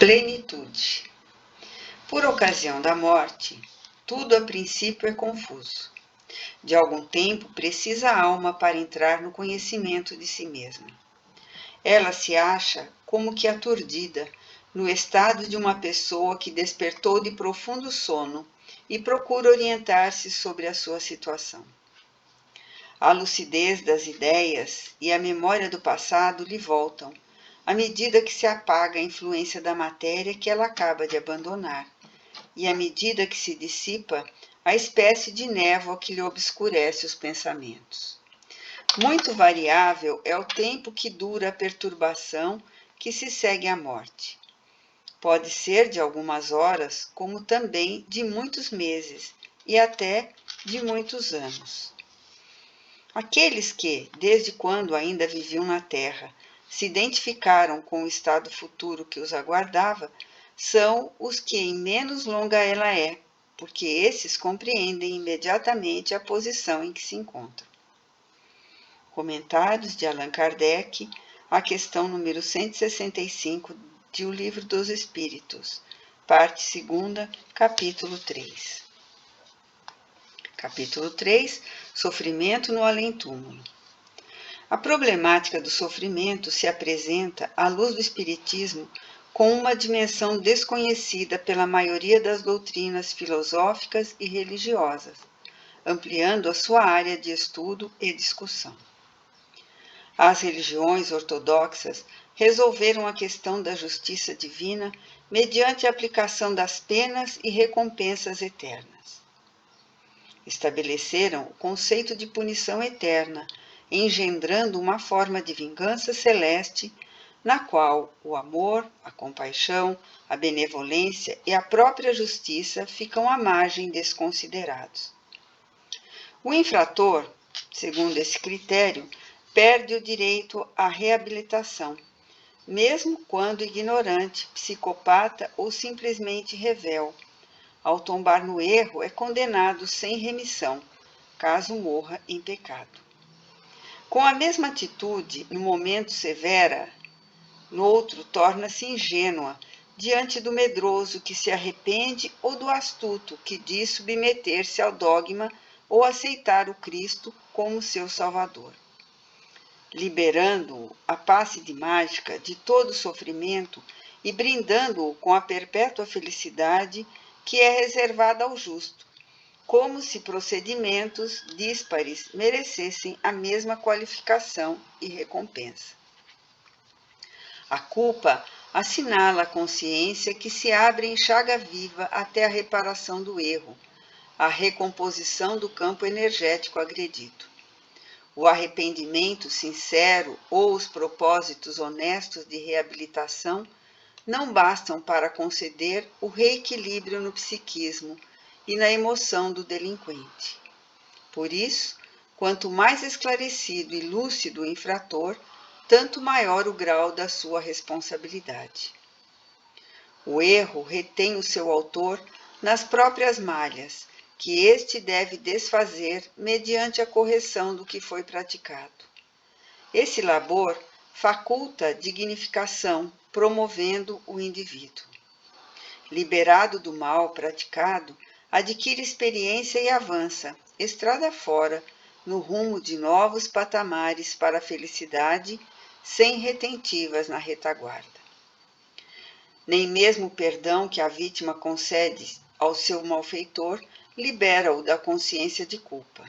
Plenitude. Por ocasião da morte, tudo a princípio é confuso. De algum tempo precisa a alma para entrar no conhecimento de si mesma. Ela se acha como que aturdida, no estado de uma pessoa que despertou de profundo sono e procura orientar-se sobre a sua situação. A lucidez das ideias e a memória do passado lhe voltam, à medida que se apaga a influência da matéria que ela acaba de abandonar, e à medida que se dissipa a espécie de névoa que lhe obscurece os pensamentos. Muito variável é o tempo que dura a perturbação que se segue à morte. Pode ser de algumas horas, como também de muitos meses e até de muitos anos. Aqueles que, desde quando ainda viviam na Terra, se identificaram com o estado futuro que os aguardava, são os que em menos longa ela é, porque esses compreendem imediatamente a posição em que se encontram. Comentários de Allan Kardec, a questão número 165 de O Livro dos Espíritos, parte 2, capítulo 3. Capítulo 3, Sofrimento no além-túmulo. A problemática do sofrimento se apresenta à luz do Espiritismo com uma dimensão desconhecida pela maioria das doutrinas filosóficas e religiosas, ampliando a sua área de estudo e discussão. As religiões ortodoxas resolveram a questão da justiça divina mediante a aplicação das penas e recompensas eternas. Estabeleceram o conceito de punição eterna, engendrando uma forma de vingança celeste, na qual o amor, a compaixão, a benevolência e a própria justiça ficam à margem desconsiderados. O infrator, segundo esse critério, perde o direito à reabilitação, mesmo quando ignorante, psicopata ou simplesmente revel. Ao tombar no erro, é condenado sem remissão, caso morra em pecado. Com a mesma atitude, no momento severa, no outro torna-se ingênua, diante do medroso que se arrepende ou do astuto que diz submeter-se ao dogma ou aceitar o Cristo como seu Salvador. Liberando-o a passe de mágica de todo sofrimento e brindando-o com a perpétua felicidade que é reservada ao justo, como se procedimentos díspares merecessem a mesma qualificação e recompensa. A culpa assinala a consciência que se abre em chaga viva até a reparação do erro, a recomposição do campo energético agredido. O arrependimento sincero ou os propósitos honestos de reabilitação não bastam para conceder o reequilíbrio no psiquismo e na emoção do delinquente. Por isso, quanto mais esclarecido e lúcido o infrator, tanto maior o grau da sua responsabilidade. O erro retém o seu autor nas próprias malhas, que este deve desfazer mediante a correção do que foi praticado. Esse labor faculta dignificação, promovendo o indivíduo. Liberado do mal praticado, adquire experiência e avança, estrada fora, no rumo de novos patamares para a felicidade, sem retentivas na retaguarda. Nem mesmo o perdão que a vítima concede ao seu malfeitor libera-o da consciência de culpa.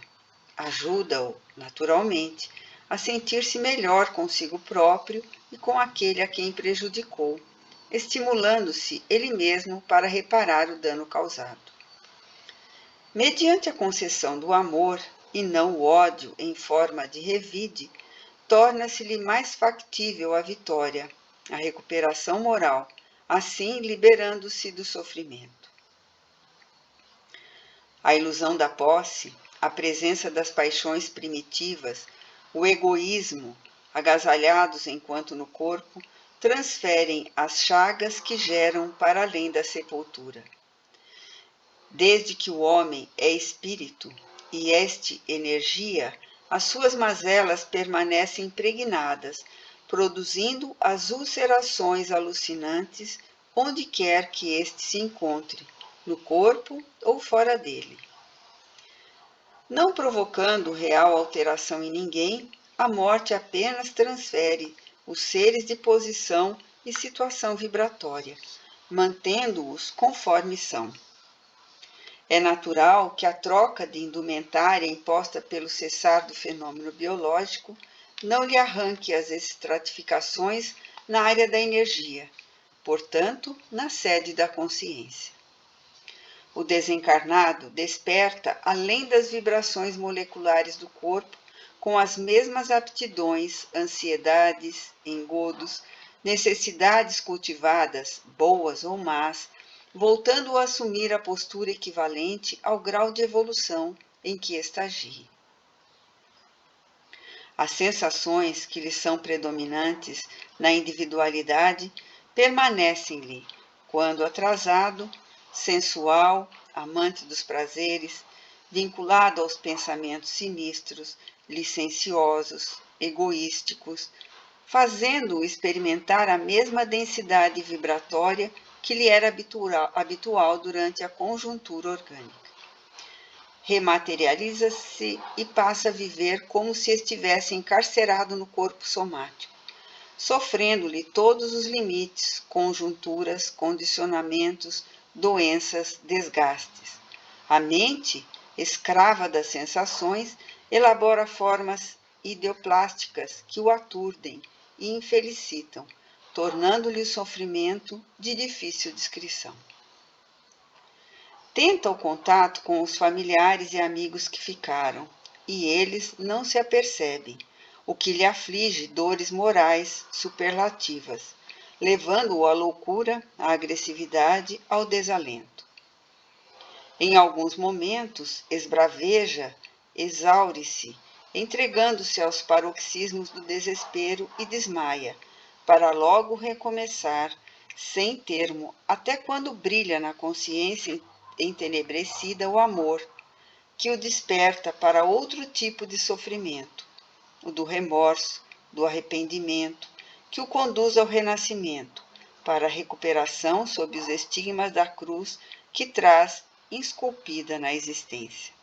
Ajuda-o, naturalmente, a sentir-se melhor consigo próprio e com aquele a quem prejudicou, estimulando-se ele mesmo para reparar o dano causado. Mediante a concessão do amor, e não o ódio em forma de revide, torna-se-lhe mais factível a vitória, a recuperação moral, assim liberando-se do sofrimento. A ilusão da posse, a presença das paixões primitivas, o egoísmo, agasalhados enquanto no corpo, transferem as chagas que geram para além da sepultura. Desde que o homem é espírito e este energia, as suas mazelas permanecem impregnadas, produzindo as ulcerações alucinantes onde quer que este se encontre, no corpo ou fora dele. Não provocando real alteração em ninguém, a morte apenas transfere os seres de posição e situação vibratória, mantendo-os conforme são. É natural que a troca de indumentária imposta pelo cessar do fenômeno biológico não lhe arranque as estratificações na área da energia, portanto, na sede da consciência. O desencarnado desperta além das vibrações moleculares do corpo, com as mesmas aptidões, ansiedades, engodos, necessidades cultivadas, boas ou más, voltando a assumir a postura equivalente ao grau de evolução em que estagie. As sensações que lhe são predominantes na individualidade permanecem-lhe, quando atrasado, sensual, amante dos prazeres, vinculado aos pensamentos sinistros, licenciosos, egoísticos, fazendo-o experimentar a mesma densidade vibratória que lhe era habitual durante a conjuntura orgânica. Rematerializa-se e passa a viver como se estivesse encarcerado no corpo somático, sofrendo-lhe todos os limites, conjunturas, condicionamentos, doenças, desgastes. A mente, escrava das sensações, elabora formas ideoplásticas que o aturdem e infelicitam, tornando-lhe o sofrimento de difícil descrição. Tenta o contato com os familiares e amigos que ficaram, e eles não se apercebem, o que lhe aflige dores morais superlativas, levando-o à loucura, à agressividade, ao desalento. Em alguns momentos, esbraveja, exaure-se, entregando-se aos paroxismos do desespero e desmaia, para logo recomeçar, sem termo, até quando brilha na consciência entenebrecida o amor, que o desperta para outro tipo de sofrimento, o do remorso, do arrependimento, que o conduz ao renascimento, para a recuperação sob os estigmas da cruz que traz esculpida na existência.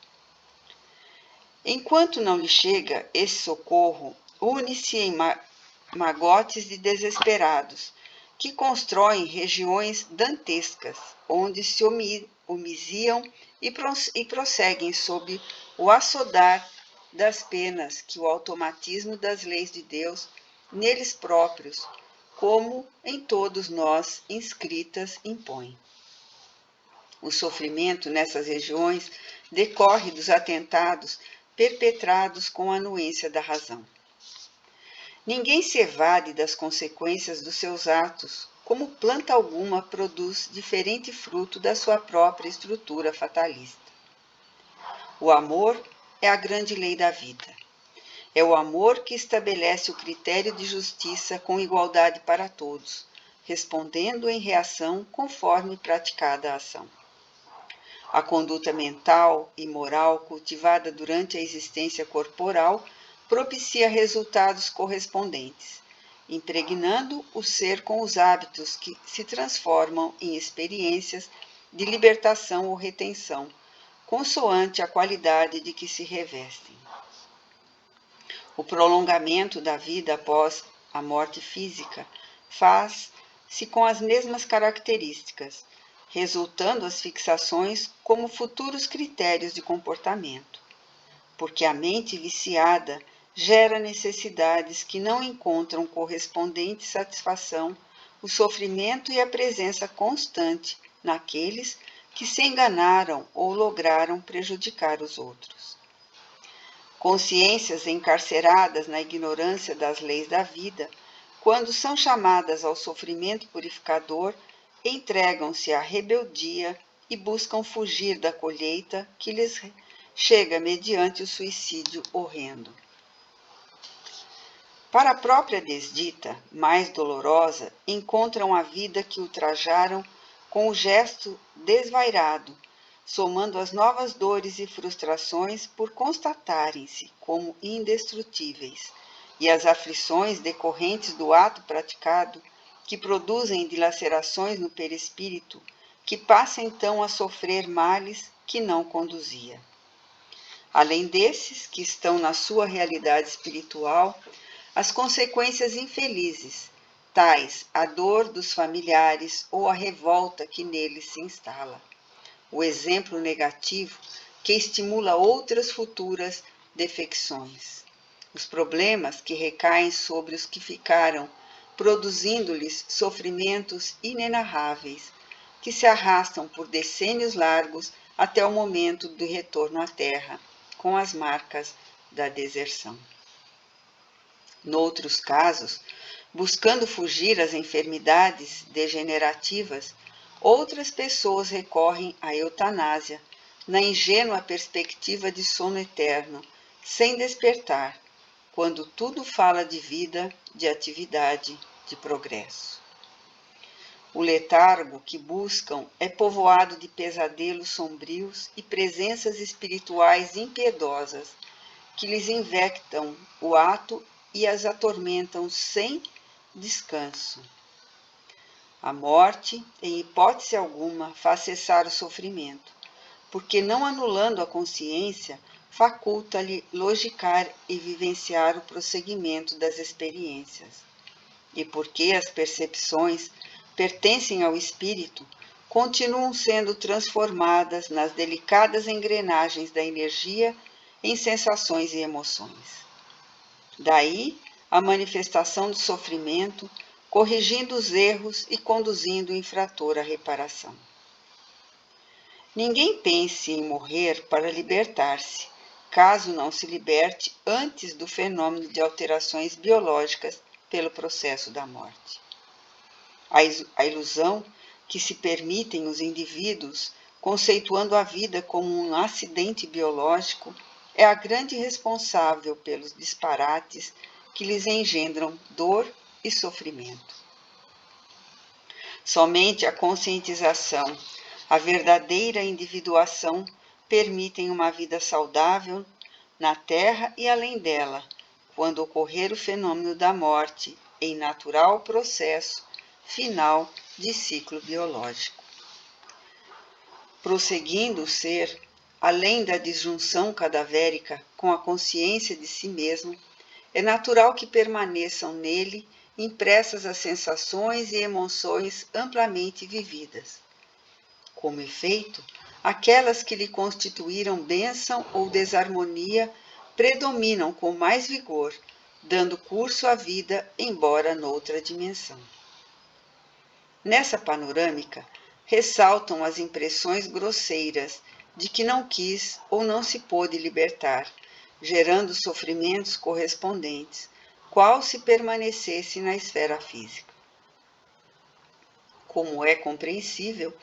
Enquanto não lhe chega esse socorro, une-se em magotes de desesperados, que constroem regiões dantescas, onde se homiciam e prosseguem sob o açodar das penas que o automatismo das leis de Deus, neles próprios, como em todos nós inscritas, impõe. O sofrimento nessas regiões decorre dos atentados perpetrados com a anuência da razão. Ninguém se evade das consequências dos seus atos, como planta alguma produz diferente fruto da sua própria estrutura fatalista. O amor é a grande lei da vida. É o amor que estabelece o critério de justiça com igualdade para todos, respondendo em reação conforme praticada a ação. A conduta mental e moral cultivada durante a existência corporal propicia resultados correspondentes, impregnando o ser com os hábitos que se transformam em experiências de libertação ou retenção, consoante a qualidade de que se revestem. O prolongamento da vida após a morte física faz-se com as mesmas características, resultando as fixações como futuros critérios de comportamento, porque a mente viciada gera necessidades que não encontram correspondente satisfação, o sofrimento e a presença constante naqueles que se enganaram ou lograram prejudicar os outros. Consciências encarceradas na ignorância das leis da vida, quando são chamadas ao sofrimento purificador, entregam-se à rebeldia e buscam fugir da colheita que lhes chega mediante o suicídio horrendo. Para a própria desdita, mais dolorosa, encontram a vida que ultrajaram com o gesto desvairado, somando as novas dores e frustrações por constatarem-se como indestrutíveis, e as aflições decorrentes do ato praticado, que produzem dilacerações no perispírito, que passa então a sofrer males que não conduzia. Além desses, que estão na sua realidade espiritual, as consequências infelizes, tais a dor dos familiares ou a revolta que neles se instala. O exemplo negativo que estimula outras futuras defecções. Os problemas que recaem sobre os que ficaram, produzindo-lhes sofrimentos inenarráveis, que se arrastam por decênios largos até o momento do retorno à Terra, com as marcas da deserção. Noutros casos, buscando fugir às enfermidades degenerativas, outras pessoas recorrem à eutanásia, na ingênua perspectiva de sono eterno, sem despertar, quando tudo fala de vida, de atividade, de progresso. O letargo que buscam é povoado de pesadelos sombrios e presenças espirituais impiedosas, que lhes infectam o ato e as atormentam sem descanso. A morte, em hipótese alguma, faz cessar o sofrimento, porque, não anulando a consciência, faculta-lhe logicar e vivenciar o prosseguimento das experiências. E porque as percepções pertencem ao espírito, continuam sendo transformadas nas delicadas engrenagens da energia em sensações e emoções. Daí a manifestação do sofrimento, corrigindo os erros e conduzindo o infrator à reparação. Ninguém pense em morrer para libertar-se, caso não se liberte antes do fenômeno de alterações biológicas pelo processo da morte. A ilusão que se permitem os indivíduos, conceituando a vida como um acidente biológico, é a grande responsável pelos disparates que lhes engendram dor e sofrimento. Somente a conscientização, a verdadeira individuação permitem uma vida saudável na Terra e além dela, quando ocorrer o fenômeno da morte em natural processo final de ciclo biológico. Prosseguindo o ser, além da disjunção cadavérica com a consciência de si mesmo, é natural que permaneçam nele impressas as sensações e emoções amplamente vividas. Como efeito, aquelas que lhe constituíram bênção ou desarmonia predominam com mais vigor, dando curso à vida, embora noutra dimensão. Nessa panorâmica, ressaltam as impressões grosseiras de que não quis ou não se pôde libertar, gerando sofrimentos correspondentes, qual se permanecesse na esfera física. Como é compreensível,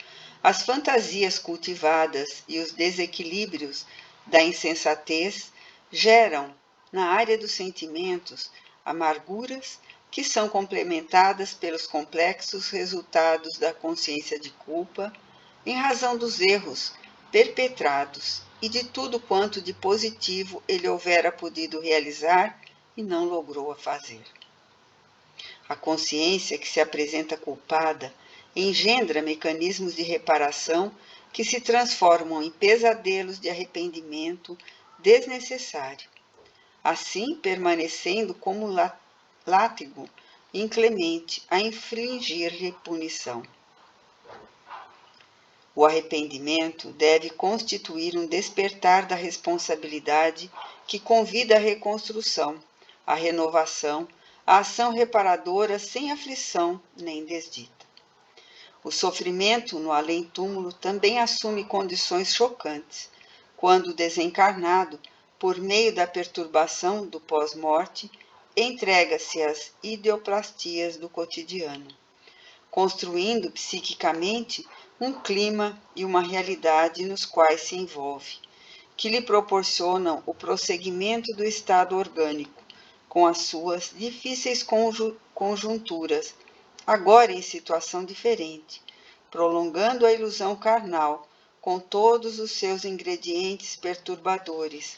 as fantasias cultivadas e os desequilíbrios da insensatez geram, na área dos sentimentos, amarguras que são complementadas pelos complexos resultados da consciência de culpa, em razão dos erros perpetrados e de tudo quanto de positivo ele houvera podido realizar e não logrou fazer. A consciência que se apresenta culpada engendra mecanismos de reparação que se transformam em pesadelos de arrependimento desnecessário, assim permanecendo como látigo inclemente a infligir-lhe punição. O arrependimento deve constituir um despertar da responsabilidade que convida à reconstrução, à renovação, à ação reparadora sem aflição nem desdita. O sofrimento no além-túmulo também assume condições chocantes, quando o desencarnado, por meio da perturbação do pós-morte, entrega-se às idioplastias do cotidiano, construindo psiquicamente um clima e uma realidade nos quais se envolve, que lhe proporcionam o prosseguimento do estado orgânico, com as suas difíceis conjunturas, agora em situação diferente, prolongando a ilusão carnal, com todos os seus ingredientes perturbadores,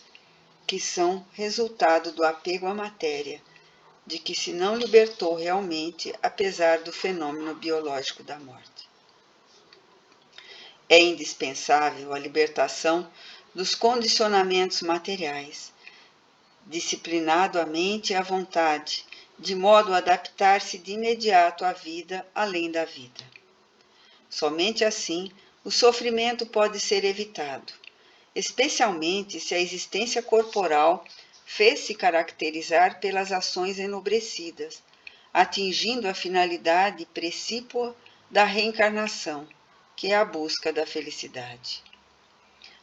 que são resultado do apego à matéria, de que se não libertou realmente, apesar do fenômeno biológico da morte. É indispensável a libertação dos condicionamentos materiais, disciplinado a mente e a vontade, de modo a adaptar-se de imediato à vida além da vida. Somente assim o sofrimento pode ser evitado, especialmente se a existência corporal fez-se caracterizar pelas ações enobrecidas, atingindo a finalidade precípua da reencarnação, que é a busca da felicidade.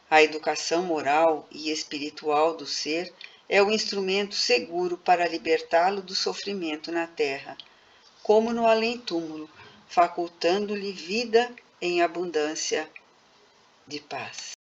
A educação moral e espiritual do ser é o instrumento seguro para libertá-lo do sofrimento na terra, como no além-túmulo, facultando-lhe vida em abundância de paz.